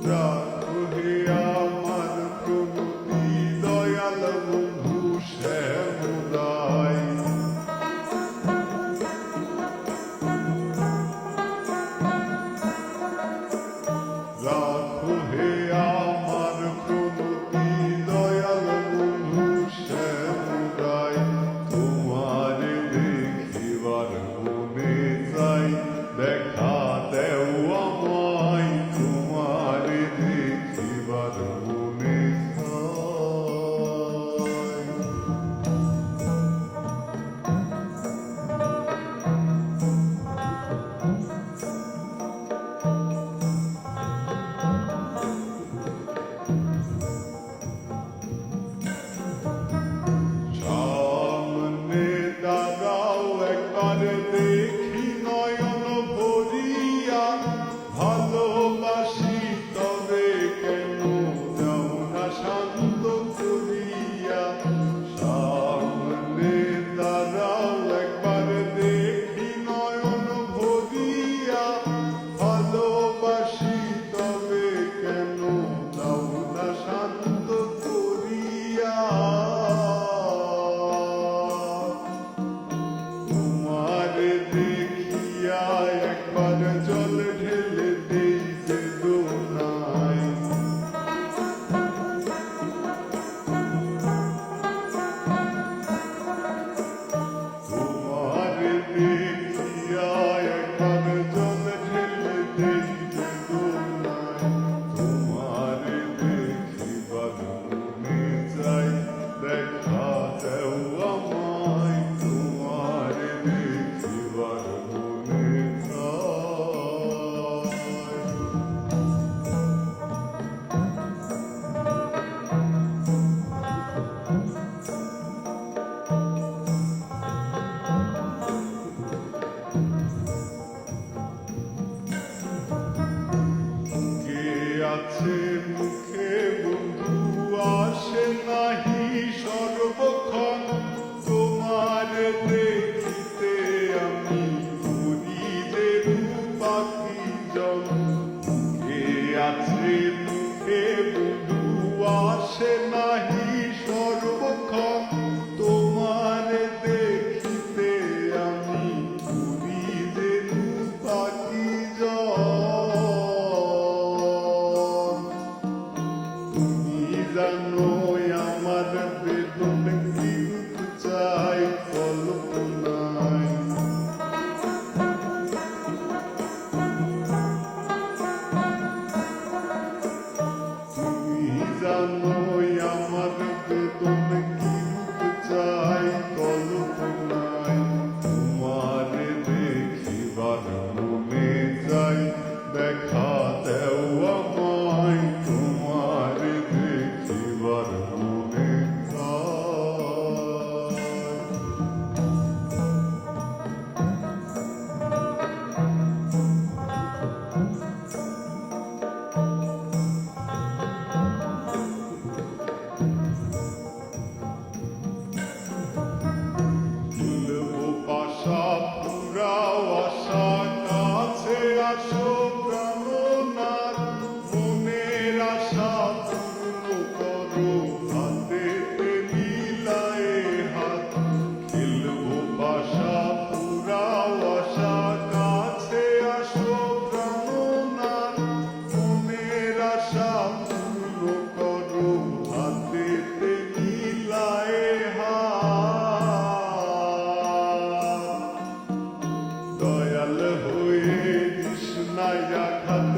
রাখো হে আমার প্রণতি দয়াল বন্ধু শ্যামদাই। রাখো হে আমার প্রণতি দয়াল বন্ধু শ্যামদাই। তোমারে দেখিবার মনে চাই, দেখা দেও আমায় তোমারে দেখিবার মনে সামনে দাঁড়াও একবার দেখি নয়ন ভরিয়া, ভালোবাসি তবে কেন যাও না শান্ত করিয়া। সামনে দাঁড়াও একবার দেখি নয়ন ভরিয়া, ভালোবাসি তবে কেন যাও না শান্ত করিয়া। তোমারে দেখিয়া একবার জল ঢেলে দেই বেদনায়। তোমারে দেখিয়া একবার জল ঢেলে দেই বেদনায়। তোমারে দেখিবার মনে চাই, দেখা দেও আমায় তোমারে দেখিবার মনে চাই। কে আছে মুখে বন্ধু আসে নাহি সর্বক্ষণ, তোমার দেখিতে আমি করি যে রূপাকি জন। কে আছে মুখে বন্ধু আসে নাহি সর্বক্ষণ, তোমার দেখিতে আমি করি যে রূপাকি জন। তুমি জানো আমার বেদন কিন্তু চাই কল্পনায়। তুমি জানো আমার বেদন কিন্তু চাই কল্পনায়। তোমারে দেখিবার মনে চাই, দেখা দেও আমায় তোমারে দেখিবার মনে চাই। তুলবো পাশা পুরাও আশা, কাছে আসো প্রাণনাথ। মনের আশা পূর্ণ করো, হাতেতে মিলায়ে হাত। খেলবো পাশা পুরাও আশা, কাছে আসো প্রাণনাথ। মনের আশা পূর্ণ করো, হাতেতে মিলায়ে হাত। দয়াল হয়ে কৃষ্ণায় আঘাত